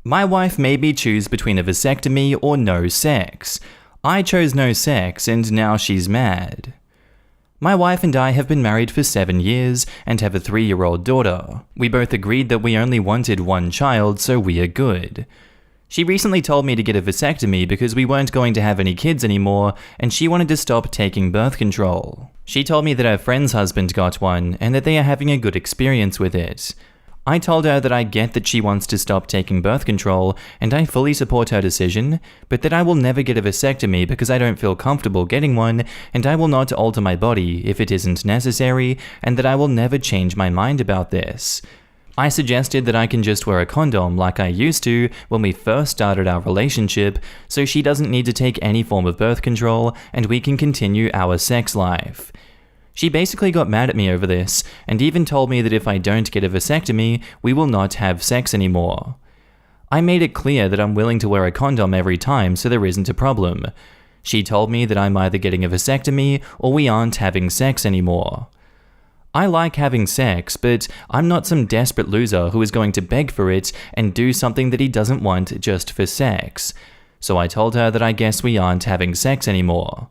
My wife made me choose between a vasectomy or no sex. I chose no sex and now she's mad. My wife and I have been married for 7 years and have a 3-year-old daughter. We both agreed that we only wanted one child, so we are good. She recently told me to get a vasectomy because we weren't going to have any kids anymore and she wanted to stop taking birth control. She told me that her friend's husband got one and that they are having a good experience with it. I told her that I get that she wants to stop taking birth control and I fully support her decision, but that I will never get a vasectomy because I don't feel comfortable getting one and I will not alter my body if it isn't necessary and that I will never change my mind about this. I suggested that I can just wear a condom like I used to when we first started our relationship, so she doesn't need to take any form of birth control and we can continue our sex life. She basically got mad at me over this, and even told me that if I don't get a vasectomy, we will not have sex anymore. I made it clear that I'm willing to wear a condom every time, so there isn't a problem. She told me that I'm either getting a vasectomy or we aren't having sex anymore. I like having sex, but I'm not some desperate loser who is going to beg for it and do something that he doesn't want just for sex. So I told her that I guess we aren't having sex anymore.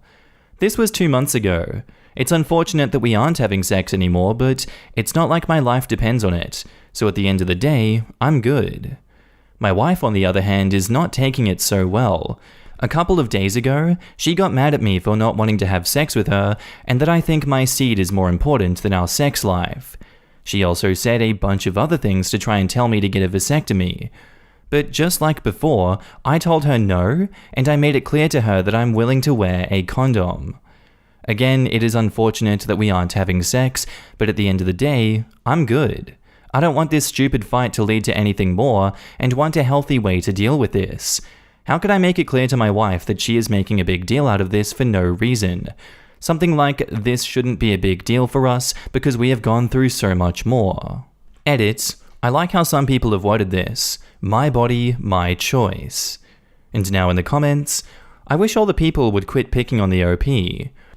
This was 2 months ago. It's unfortunate that we aren't having sex anymore, but it's not like my life depends on it, so at the end of the day, I'm good. My wife, on the other hand, is not taking it so well. A couple of days ago, she got mad at me for not wanting to have sex with her, and that I think my seed is more important than our sex life. She also said a bunch of other things to try and tell me to get a vasectomy. But just like before, I told her no, and I made it clear to her that I'm willing to wear a condom. Again, it is unfortunate that we aren't having sex, but at the end of the day, I'm good. I don't want this stupid fight to lead to anything more, and want a healthy way to deal with this. How could I make it clear to my wife that she is making a big deal out of this for no reason? Something like, this shouldn't be a big deal for us because we have gone through so much more. Edit. I like how some people have worded this. My body, my choice. And now in the comments, I wish all the people would quit picking on the OP.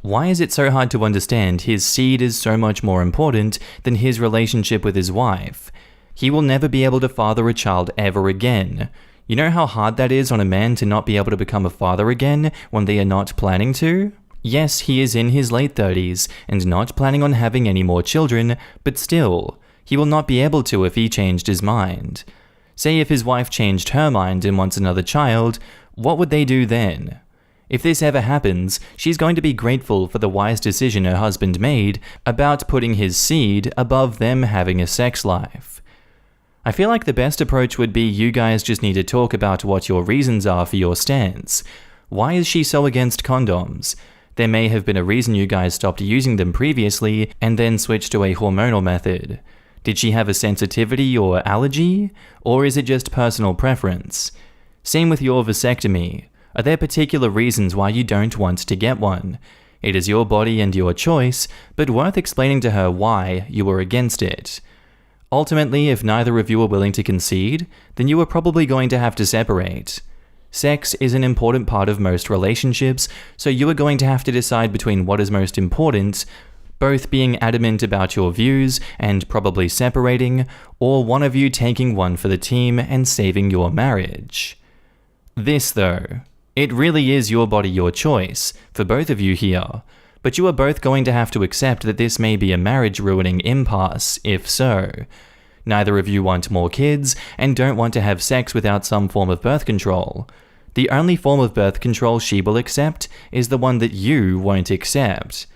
Why is it so hard to understand his seed is so much more important than his relationship with his wife? He will never be able to father a child ever again. You know how hard that is on a man to not be able to become a father again when they are not planning to? Yes, he is in his late 30s and not planning on having any more children, but still, he will not be able to if he changed his mind. Say if his wife changed her mind and wants another child, what would they do then? If this ever happens, she's going to be grateful for the wise decision her husband made about putting his seed above them having a sex life. I feel like the best approach would be you guys just need to talk about what your reasons are for your stance. Why is she so against condoms? There may have been a reason you guys stopped using them previously and then switched to a hormonal method. Did she have a sensitivity or allergy? Or is it just personal preference? Same with your vasectomy. Are there particular reasons why you don't want to get one? It is your body and your choice, but worth explaining to her why you were against it. Ultimately, if neither of you are willing to concede, then you are probably going to have to separate. Sex is an important part of most relationships, so you are going to have to decide between what is most important, both being adamant about your views and probably separating, or one of you taking one for the team and saving your marriage. This, though, it really is your body, your choice, for both of you here, but you are both going to have to accept that this may be a marriage-ruining impasse, if so. Neither of you want more kids, and don't want to have sex without some form of birth control. The only form of birth control she will accept is the one that you won't accept.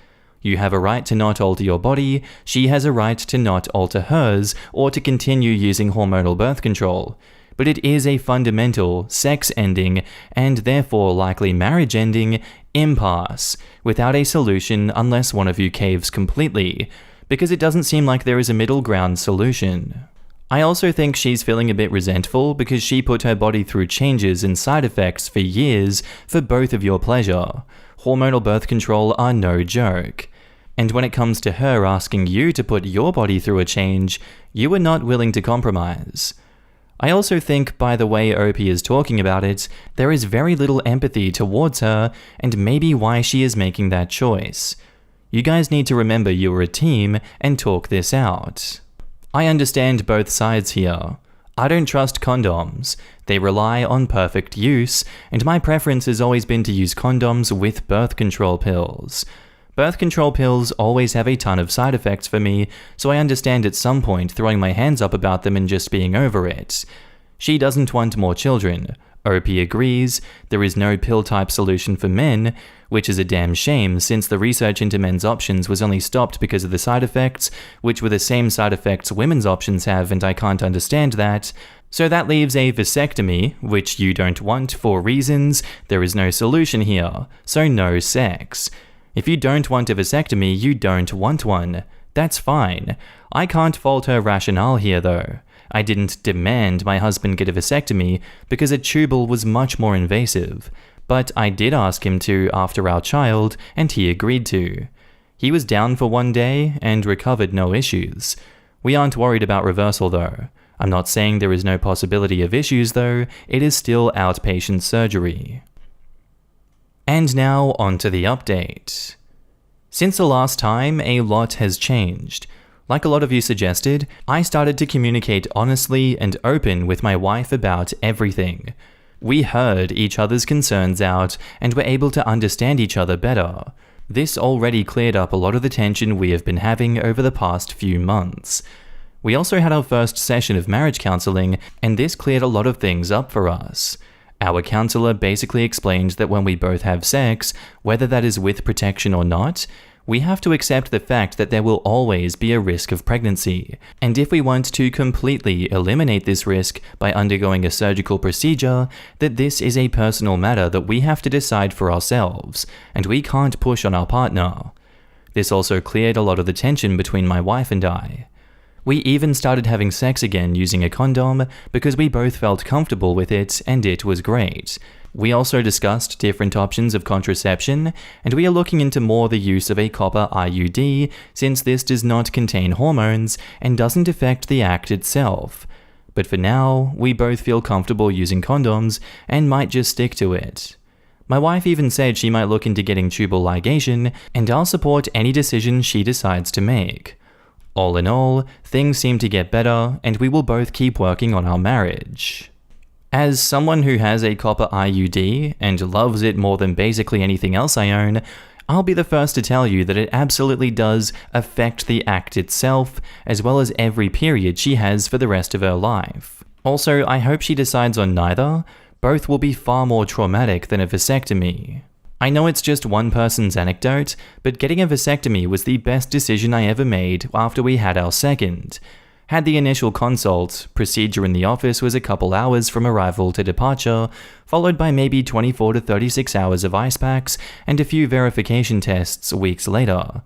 You have a right to not alter your body, she has a right to not alter hers, or to continue using hormonal birth control. But it is a fundamental sex-ending, and therefore likely marriage-ending, impasse, without a solution unless one of you caves completely, because it doesn't seem like there is a middle ground solution. I also think she's feeling a bit resentful because she put her body through changes and side effects for years for both of your pleasure. Hormonal birth control are no joke. And when it comes to her asking you to put your body through a change, you are not willing to compromise. I also think, by the way OP is talking about it, there is very little empathy towards her, and maybe why she is making that choice. You guys need to remember you are a team and talk this out. I understand both sides here. I don't trust condoms. They rely on perfect use, and my preference has always been to use condoms with birth control pills. Birth control pills always have a ton of side effects for me, so I understand at some point throwing my hands up about them and just being over it. She doesn't want more children. OP agrees, there is no pill-type solution for men, which is a damn shame since the research into men's options was only stopped because of the side effects, which were the same side effects women's options have, and I can't understand that. So that leaves a vasectomy, which you don't want for reasons. There is no solution here, so no sex. If you don't want a vasectomy, you don't want one. That's fine. I can't fault her rationale here though. I didn't demand my husband get a vasectomy because a tubal was much more invasive, but I did ask him to after our child, and he agreed to. He was down for one day and recovered no issues. We aren't worried about reversal though. I'm not saying there is no possibility of issues though, it is still outpatient surgery. And now onto the update. Since the last time, a lot has changed. Like a lot of you suggested, I started to communicate honestly and open with my wife about everything. We heard each other's concerns out and were able to understand each other better. This already cleared up a lot of the tension we have been having over the past few months. We also had our first session of marriage counseling, and this cleared a lot of things up for us. Our counselor basically explained that when we both have sex, whether that is with protection or not, we have to accept the fact that there will always be a risk of pregnancy, and if we want to completely eliminate this risk by undergoing a surgical procedure, that this is a personal matter that we have to decide for ourselves, and we can't push on our partner. This also cleared a lot of the tension between my wife and I. We even started having sex again using a condom because we both felt comfortable with it and it was great. We also discussed different options of contraception, and we are looking into more the use of a copper IUD since this does not contain hormones and doesn't affect the act itself. But for now, we both feel comfortable using condoms and might just stick to it. My wife even said she might look into getting tubal ligation, and I'll support any decision she decides to make. All in all, things seem to get better, and we will both keep working on our marriage. As someone who has a copper IUD and loves it more than basically anything else I own, I'll be the first to tell you that it absolutely does affect the act itself, as well as every period she has for the rest of her life. Also, I hope she decides on neither. Both will be far more traumatic than a vasectomy. I know it's just one person's anecdote, but getting a vasectomy was the best decision I ever made after we had our second. Had the initial consult, procedure in the office was a couple hours from arrival to departure, followed by maybe 24 to 36 hours of ice packs and a few verification tests weeks later.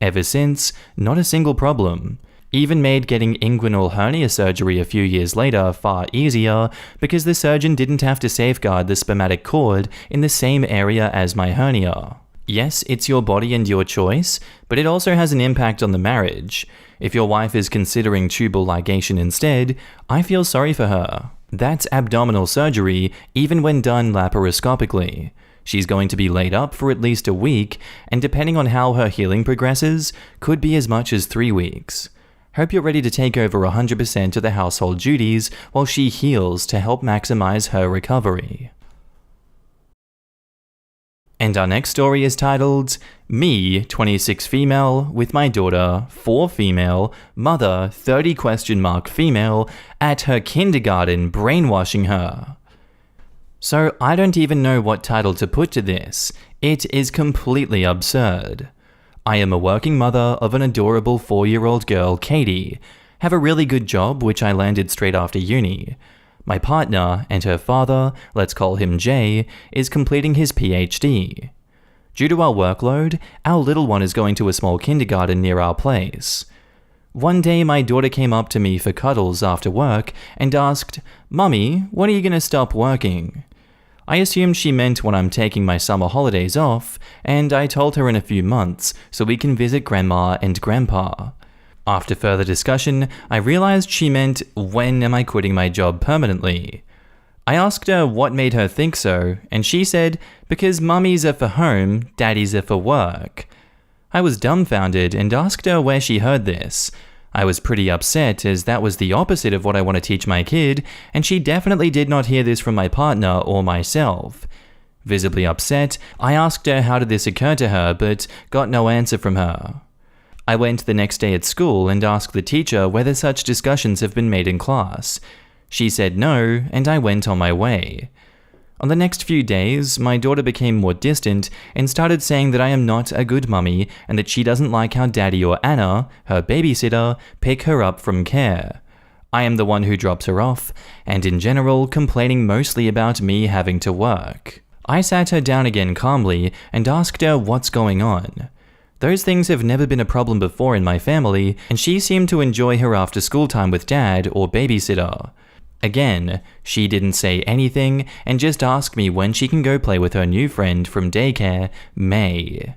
Ever since, not a single problem. Even made getting inguinal hernia surgery a few years later far easier because the surgeon didn't have to safeguard the spermatic cord in the same area as my hernia. Yes, it's your body and your choice, but it also has an impact on the marriage. If your wife is considering tubal ligation instead, I feel sorry for her. That's abdominal surgery, even when done laparoscopically. She's going to be laid up for at least a week, and depending on how her healing progresses, could be as much as 3 weeks. Hope you're ready to take over 100% of the household duties while she heals to help maximize her recovery. And our next story is titled, Me, 26 female, with my daughter, 4 female, mother, 30 ? Female, at her kindergarten brainwashing her. So I don't even know what title to put to this. It is completely absurd. I am a working mother of an adorable 4-year-old girl, Katie, have a really good job which I landed straight after uni. My partner and her father, let's call him Jay, is completing his PhD. Due to our workload, our little one is going to a small kindergarten near our place. One day my daughter came up to me for cuddles after work and asked, "Mummy, when are you going to stop working?" I assumed she meant when I'm taking my summer holidays off, and I told her in a few months so we can visit Grandma and Grandpa. After further discussion, I realized she meant, when am I quitting my job permanently? I asked her what made her think so, and she said, because mummies are for home, daddies are for work. I was dumbfounded and asked her where she heard this. I was pretty upset as that was the opposite of what I want to teach my kid, and she definitely did not hear this from my partner or myself. Visibly upset, I asked her how did this occur to her, but got no answer from her. I went the next day at school and asked the teacher whether such discussions have been made in class. She said no, and I went on my way. On the next few days, my daughter became more distant and started saying that I am not a good mummy and that she doesn't like how Daddy or Anna, her babysitter, pick her up from care. I am the one who drops her off, and in general, complaining mostly about me having to work. I sat her down again calmly and asked her what's going on. Those things have never been a problem before in my family, and she seemed to enjoy her after-school time with Dad or babysitter. Again, she didn't say anything and just asked me when she can go play with her new friend from daycare, May.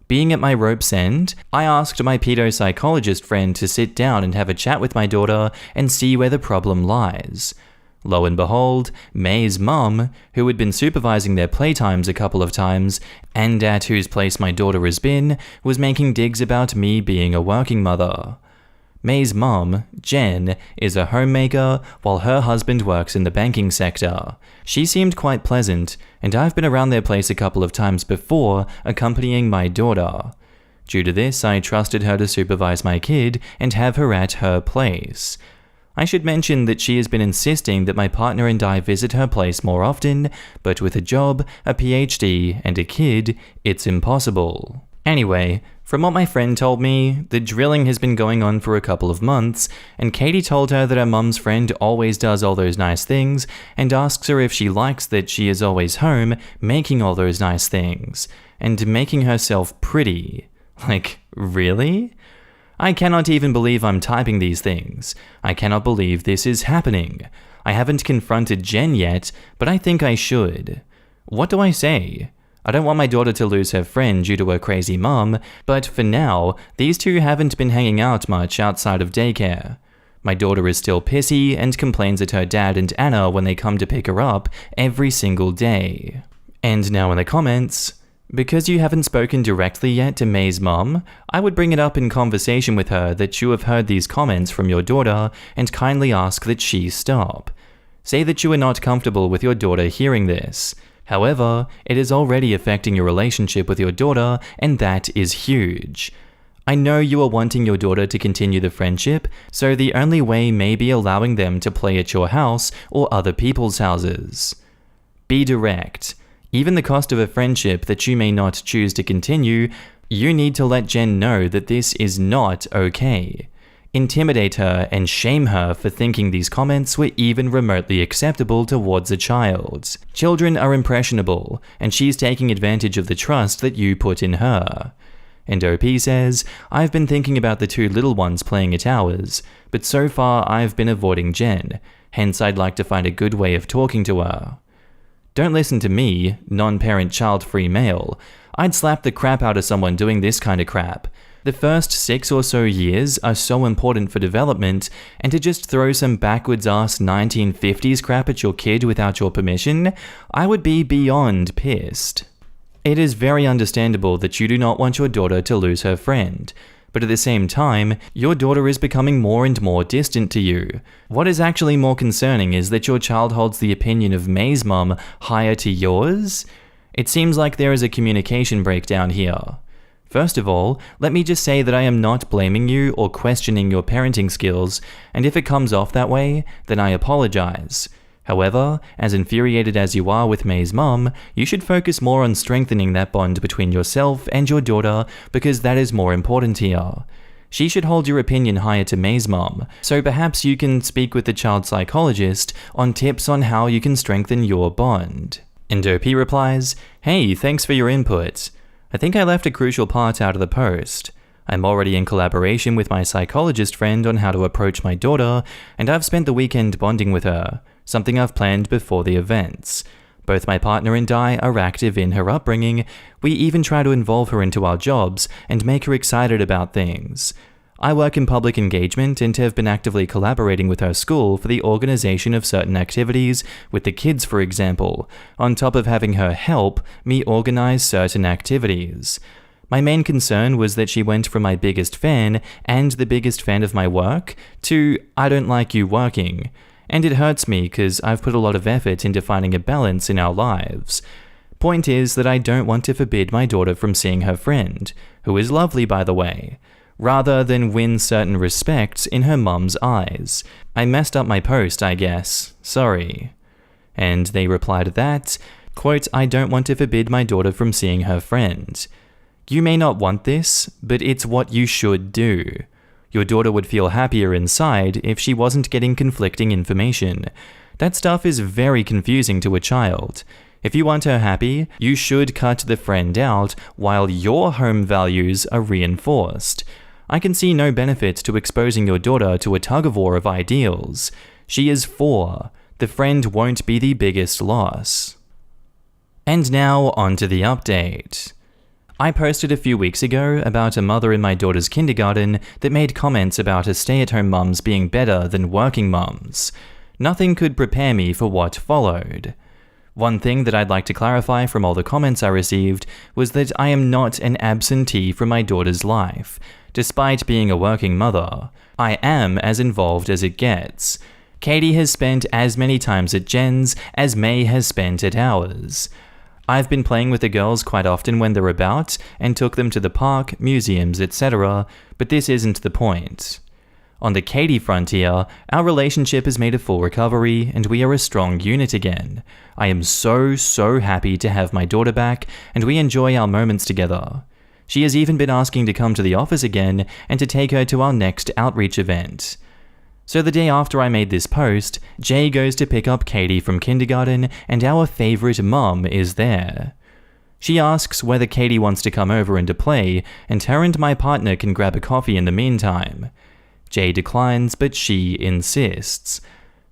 Being at my rope's end, I asked my pedo-psychologist friend to sit down and have a chat with my daughter and see where the problem lies. Lo and behold, May's mum, who had been supervising their playtimes a couple of times, and at whose place my daughter has been, was making digs about me being a working mother. May's mum, Jen, is a homemaker, while her husband works in the banking sector. She seemed quite pleasant, and I've been around their place a couple of times before, accompanying my daughter. Due to this, I trusted her to supervise my kid and have her at her place. I should mention that she has been insisting that my partner and I visit her place more often, but with a job, a PhD, and a kid, it's impossible. Anyway, from what my friend told me, the drilling has been going on for a couple of months, and Katie told her that her mum's friend always does all those nice things, and asks her if she likes that she is always home, making all those nice things, and making herself pretty. Like, really? I cannot even believe I'm typing these things. I cannot believe this is happening. I haven't confronted Jen yet, but I think I should. What do I say? I don't want my daughter to lose her friend due to her crazy mum, but for now, these two haven't been hanging out much outside of daycare. My daughter is still pissy and complains at her dad and Anna when they come to pick her up every single day. And now in the comments, because you haven't spoken directly yet to May's mum, I would bring it up in conversation with her that you have heard these comments from your daughter and kindly ask that she stop. Say that you are not comfortable with your daughter hearing this. However, it is already affecting your relationship with your daughter, and that is huge. I know you are wanting your daughter to continue the friendship, so the only way may be allowing them to play at your house or other people's houses. Be direct. Even the cost of a friendship that you may not choose to continue, you need to let Jen know that this is not okay. Intimidate her and shame her for thinking these comments were even remotely acceptable towards a child. Children are impressionable, and she's taking advantage of the trust that you put in her. And OP says, I've been thinking about the two little ones playing at ours, but so far I've been avoiding Jen, hence I'd like to find a good way of talking to her. Don't listen to me, non-parent child-free male. I'd slap the crap out of someone doing this kind of crap. The first 6 or so years are so important for development, and to just throw some backwards-ass 1950s crap at your kid without your permission, I would be beyond pissed. It is very understandable that you do not want your daughter to lose her friend, but at the same time, your daughter is becoming more and more distant to you. What is actually more concerning is that your child holds the opinion of May's mum higher to yours? It seems like there is a communication breakdown here. First of all, let me just say that I am not blaming you or questioning your parenting skills, and if it comes off that way, then I apologize. However, as infuriated as you are with May's mum, you should focus more on strengthening that bond between yourself and your daughter because that is more important here. She should hold your opinion higher to May's mum, so perhaps you can speak with the child psychologist on tips on how you can strengthen your bond. And OP replies, Hey, thanks for your input. I think I left a crucial part out of the post. I'm already in collaboration with my psychologist friend on how to approach my daughter, and I've spent the weekend bonding with her, something I've planned before the events. Both my partner and I are active in her upbringing. We even try to involve her into our jobs and make her excited about things. I work in public engagement and have been actively collaborating with her school for the organization of certain activities, with the kids for example, on top of having her help me organize certain activities. My main concern was that she went from my biggest fan and the biggest fan of my work to I don't like you working. And it hurts me because I've put a lot of effort into finding a balance in our lives. Point is that I don't want to forbid my daughter from seeing her friend, who is lovely by the way, rather than win certain respect in her mum's eyes. I messed up my post, I guess. Sorry. And they replied that, quote, I don't want to forbid my daughter from seeing her friend. You may not want this, but it's what you should do. Your daughter would feel happier inside if she wasn't getting conflicting information. That stuff is very confusing to a child. If you want her happy, you should cut the friend out while your home values are reinforced. I can see no benefit to exposing your daughter to a tug-of-war of ideals. She is 4. The friend won't be the biggest loss. And now onto the update. I posted a few weeks ago about a mother in my daughter's kindergarten that made comments about her stay-at-home mums being better than working mums. Nothing could prepare me for what followed. One thing that I'd like to clarify from all the comments I received was that I am not an absentee from my daughter's life. Despite being a working mother, I am as involved as it gets. Katie has spent as many times at Jen's as May has spent at ours. I've been playing with the girls quite often when they're about, and took them to the park, museums, etc., but this isn't the point. On the Katie frontier, our relationship has made a full recovery, and we are a strong unit again. I am so happy to have my daughter back, and we enjoy our moments together. She has even been asking to come to the office again, and to take her to our next outreach event. So the day after I made this post, Jay goes to pick up Katie from kindergarten and our favorite mum is there. She asks whether Katie wants to come over and to play, and her and my partner can grab a coffee in the meantime. Jay declines, but she insists.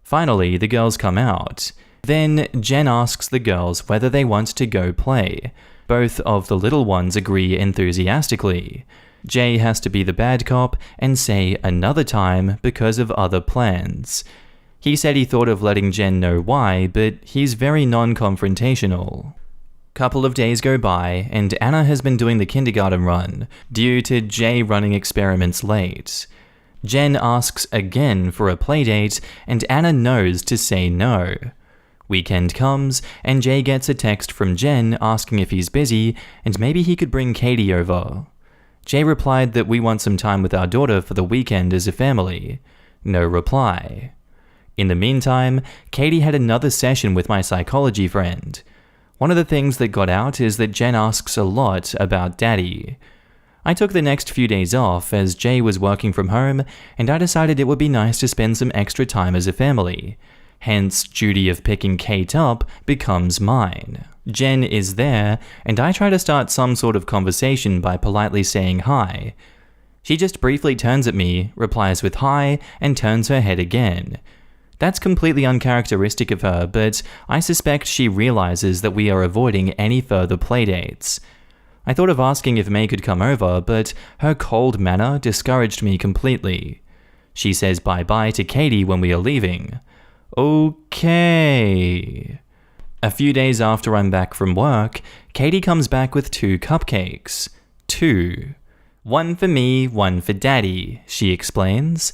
Finally, the girls come out. Then Jen asks the girls whether they want to go play. Both of the little ones agree enthusiastically. Jay has to be the bad cop and say another time because of other plans. He said he thought of letting Jen know why, but he's very non-confrontational. Couple of days go by, and Anna has been doing the kindergarten run, due to Jay running experiments late. Jen asks again for a playdate, and Anna knows to say no. Weekend comes, and Jay gets a text from Jen asking if he's busy, and maybe he could bring Katie over. Jay replied that we want some time with our daughter for the weekend as a family. No reply. In the meantime, Katie had another session with my psychology friend. One of the things that got out is that Jen asks a lot about Daddy. I took the next few days off as Jay was working from home, and I decided it would be nice to spend some extra time as a family. Hence, duty of picking Kate up becomes mine. Jen is there, and I try to start some sort of conversation by politely saying hi. She just briefly turns at me, replies with hi, and turns her head again. That's completely uncharacteristic of her, but I suspect she realizes that we are avoiding any further playdates. I thought of asking if May could come over, but her cold manner discouraged me completely. She says bye-bye to Katie when we are leaving. Okay. A few days after I'm back from work, Katie comes back with 2 cupcakes. 2. One for me, one for Daddy, she explains.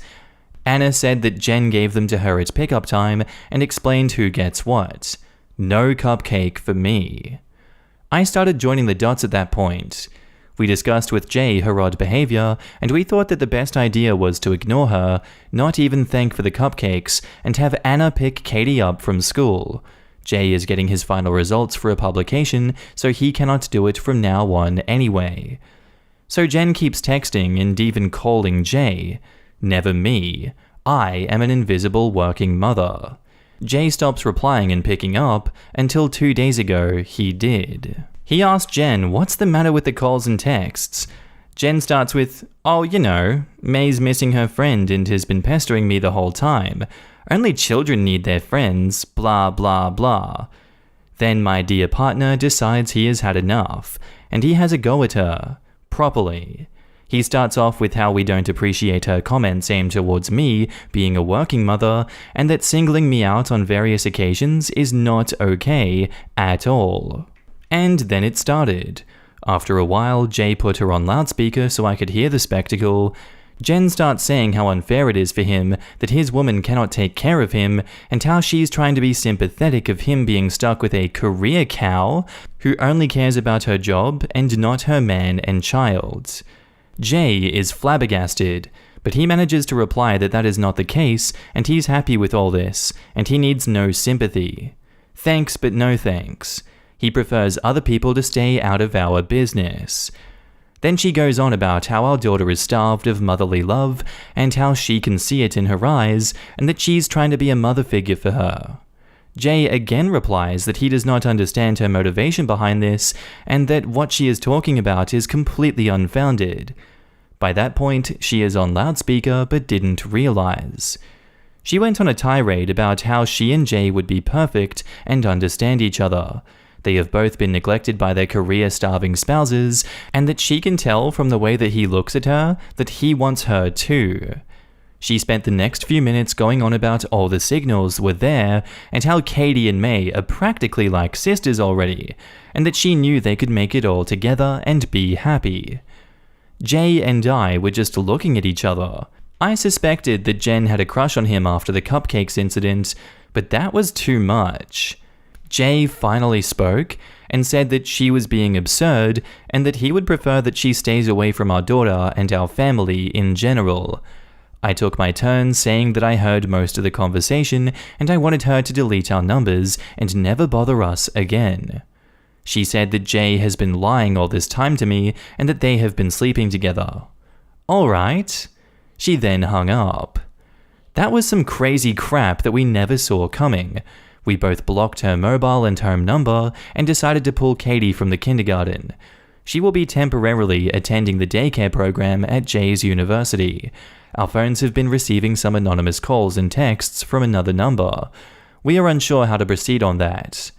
Anna said that Jen gave them to her at pickup time and explained who gets what. No cupcake for me. I started joining the dots at that point. We discussed with Jay her odd behavior, and we thought that the best idea was to ignore her, not even thank for the cupcakes, and have Anna pick Katie up from school. Jay is getting his final results for a publication, so he cannot do it from now on anyway. So Jen keeps texting and even calling Jay. Never me. I am an invisible working mother. Jay stops replying and picking up, until 2 days ago he did. He asked Jen what's the matter with the calls and texts. Jen starts with, oh, you know, May's missing her friend and has been pestering me the whole time. Only children need their friends, blah blah blah. Then my dear partner decides he has had enough, and he has a go at her. Properly. He starts off with how we don't appreciate her comments aimed towards me being a working mother, and that singling me out on various occasions is not okay at all. And then it started. After a while, Jay put her on loudspeaker so I could hear the spectacle. Jen starts saying how unfair it is for him that his woman cannot take care of him, and how she's trying to be sympathetic of him being stuck with a career cow who only cares about her job and not her man and child. Jay is flabbergasted, but he manages to reply that that is not the case and he's happy with all this, and he needs no sympathy. Thanks, but no thanks. He prefers other people to stay out of our business. Then she goes on about how our daughter is starved of motherly love and how she can see it in her eyes and that she's trying to be a mother figure for her. Jay again replies that he does not understand her motivation behind this and that what she is talking about is completely unfounded. By that point, she is on loudspeaker but didn't realize. She went on a tirade about how she and Jay would be perfect and understand each other. They have both been neglected by their career-starving spouses, and that she can tell from the way that he looks at her that he wants her too. She spent the next few minutes going on about all the signals were there, and how Katie and May are practically like sisters already, and that she knew they could make it all together and be happy. Jay and I were just looking at each other. I suspected that Jen had a crush on him after the cupcakes incident, but that was too much. Jay finally spoke and said that she was being absurd and that he would prefer that she stays away from our daughter and our family in general. I took my turn saying that I heard most of the conversation and I wanted her to delete our numbers and never bother us again. She said that Jay has been lying all this time to me and that they have been sleeping together. Alright. She then hung up. That was some crazy crap that we never saw coming. We both blocked her mobile and home number and decided to pull Katie from the kindergarten. She will be temporarily attending the daycare program at Jay's university. Our phones have been receiving some anonymous calls and texts from another number. We are unsure how to proceed on that.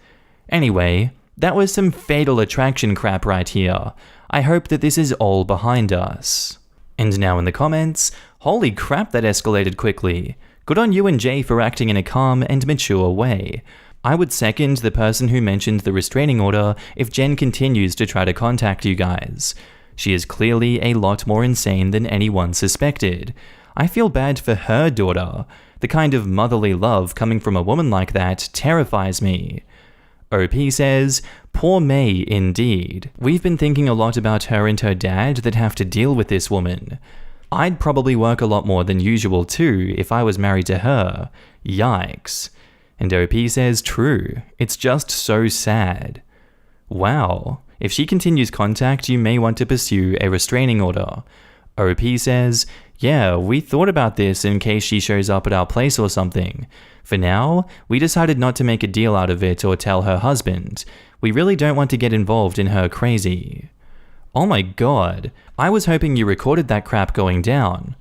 Anyway, that was some fatal attraction crap right here. I hope that this is all behind us. And now in the comments, holy crap, that escalated quickly. Good on you and Jay for acting in a calm and mature way. I would second the person who mentioned the restraining order if Jen continues to try to contact you guys. She is clearly a lot more insane than anyone suspected. I feel bad for her daughter. The kind of motherly love coming from a woman like that terrifies me. OP says, poor May indeed. We've been thinking a lot about her and her dad that have to deal with this woman. I'd probably work a lot more than usual too if I was married to her. Yikes. And OP says, true. It's just so sad. Wow. If she continues contact, you may want to pursue a restraining order. OP says, yeah, we thought about this in case she shows up at our place or something. For now, we decided not to make a deal out of it or tell her husband. We really don't want to get involved in her crazy. Oh my god, I was hoping you recorded that crap going down.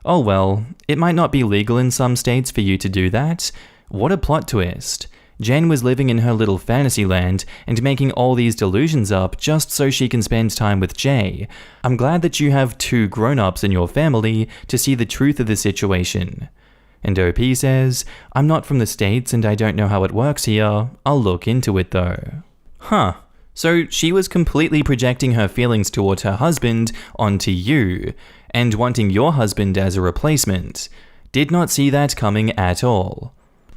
Oh well, it might not be legal in some states for you to do that. What a plot twist. Jen was living in her little fantasy land and making all these delusions up just so she can spend time with Jay. I'm glad that you have two grown-ups in your family to see the truth of the situation. And OP says, I'm not from the States and I don't know how it works here. I'll look into it though. Huh. So she was completely projecting her feelings towards her husband onto you, and wanting your husband as a replacement. Did not see that coming at all.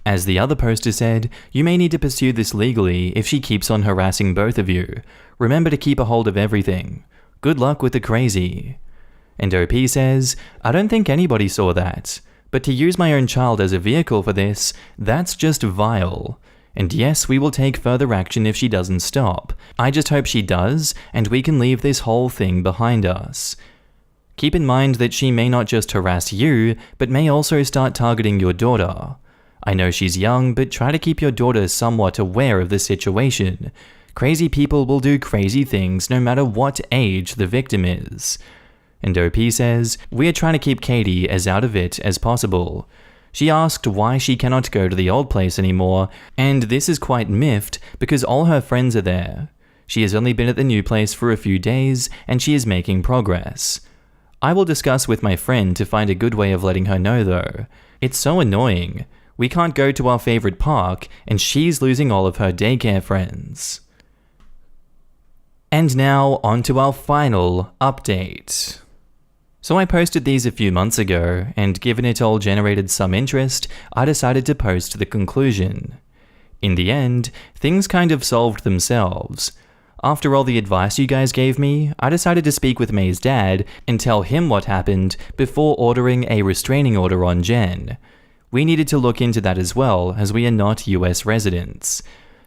As the other poster said, you may need to pursue this legally if she keeps on harassing both of you. Remember to keep a hold of everything. Good luck with the crazy. And OP says, I don't think anybody saw that, but to use my own child as a vehicle for this, that's just vile. And yes, we will take further action if she doesn't stop. I just hope she does, and we can leave this whole thing behind us. Keep in mind that she may not just harass you, but may also start targeting your daughter. I know she's young, but try to keep your daughter somewhat aware of the situation. Crazy people will do crazy things no matter what age the victim is. And OP says, we are trying to keep Katie as out of it as possible. She asked why she cannot go to the old place anymore, and this is quite miffed because all her friends are there. She has only been at the new place for a few days, and she is making progress. I will discuss with my friend to find a good way of letting her know though. It's so annoying. We can't go to our favorite park, and she's losing all of her daycare friends. And now on to our final update. So I posted these a few months ago, and given it all generated some interest, I decided to post the conclusion. In the end, things kind of solved themselves. After all the advice you guys gave me, I decided to speak with May's dad and tell him what happened before ordering a restraining order on Jen. We needed to look into that as well, as we are not US residents.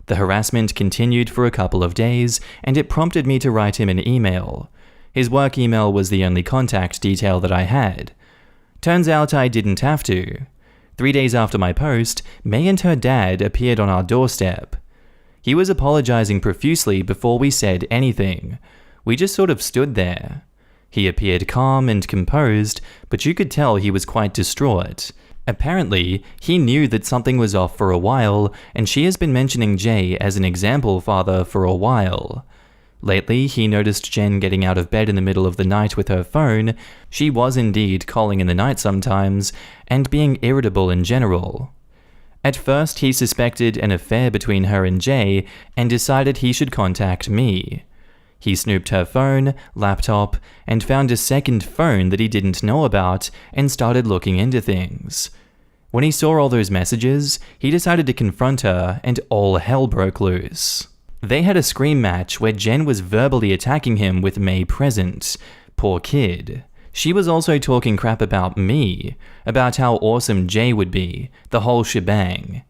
The harassment continued for a couple of days, and it prompted me to write him an email. His work email was the only contact detail that I had. Turns out I didn't have to. 3 days after my post, May and her dad appeared on our doorstep. He was apologizing profusely before we said anything. We just sort of stood there. He appeared calm and composed, but you could tell he was quite distraught. Apparently, he knew that something was off for a while, and she has been mentioning Jay as an example father for a while. Lately, he noticed Jen getting out of bed in the middle of the night with her phone. She was indeed calling in the night sometimes, and being irritable in general. At first, he suspected an affair between her and Jay, and decided he should contact me. He snooped her phone, laptop, and found a second phone that he didn't know about, and started looking into things. When he saw all those messages, he decided to confront her, and all hell broke loose. They had a scream match where Jen was verbally attacking him with May present. Poor kid. She was also talking crap about me, about how awesome Jay would be, the whole shebang.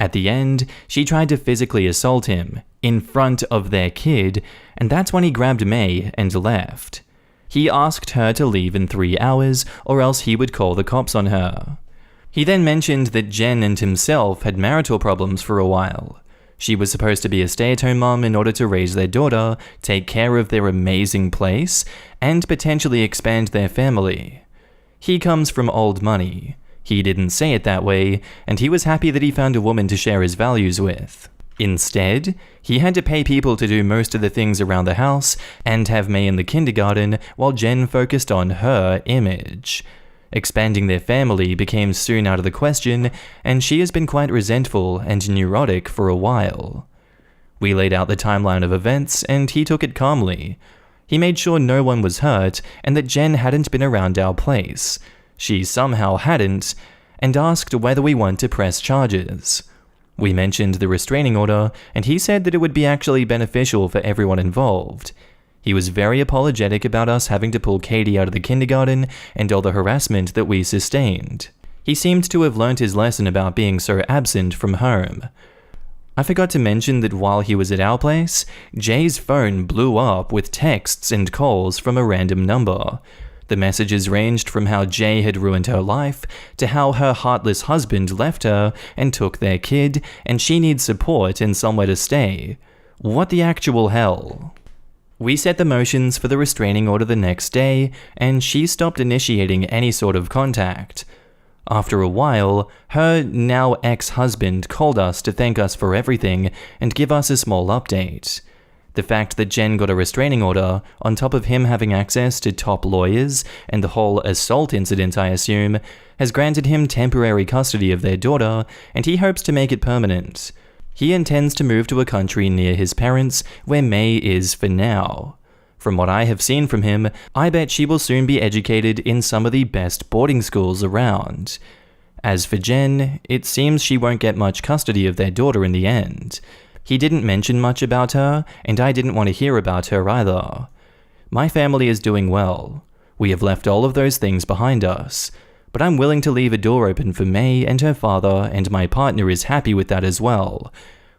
At the end, she tried to physically assault him, in front of their kid, and that's when he grabbed May and left. He asked her to leave in 3 hours, or else he would call the cops on her. He then mentioned that Jen and himself had marital problems for a while. She was supposed to be a stay-at-home mom in order to raise their daughter, take care of their amazing place, and potentially expand their family. He comes from old money. He didn't say it that way, and he was happy that he found a woman to share his values with. Instead, he had to pay people to do most of the things around the house and have May in the kindergarten while Jen focused on her image. Expanding their family became soon out of the question, and she has been quite resentful and neurotic for a while. We laid out the timeline of events, and he took it calmly. He made sure no one was hurt and that Jen hadn't been around our place. She somehow hadn't, and asked whether we want to press charges. We mentioned the restraining order, and he said that it would be actually beneficial for everyone involved. He was very apologetic about us having to pull Katie out of the kindergarten and all the harassment that we sustained. He seemed to have learnt his lesson about being so absent from home. I forgot to mention that while he was at our place, Jay's phone blew up with texts and calls from a random number. The messages ranged from how Jay had ruined her life, to how her heartless husband left her and took their kid, and she needs support and somewhere to stay. What the actual hell? We set the motions for the restraining order the next day, and she stopped initiating any sort of contact. After a while, her now ex-husband called us to thank us for everything and give us a small update. The fact that Jen got a restraining order, on top of him having access to top lawyers and the whole assault incident, I assume, has granted him temporary custody of their daughter, and he hopes to make it permanent. He intends to move to a country near his parents, where May is for now. From what I have seen from him, I bet she will soon be educated in some of the best boarding schools around. As for Jen, it seems she won't get much custody of their daughter in the end. He didn't mention much about her, and I didn't want to hear about her either. My family is doing well. We have left all of those things behind us. But I'm willing to leave a door open for May and her father, and my partner is happy with that as well.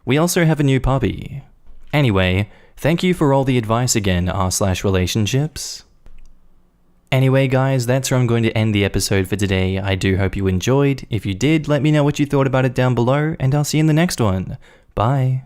We also have a new puppy. Anyway, thank you for all the advice again, r/relationships. Anyway guys, that's where I'm going to end the episode for today. I do hope you enjoyed. If you did, let me know what you thought about it down below, and I'll see you in the next one. Bye.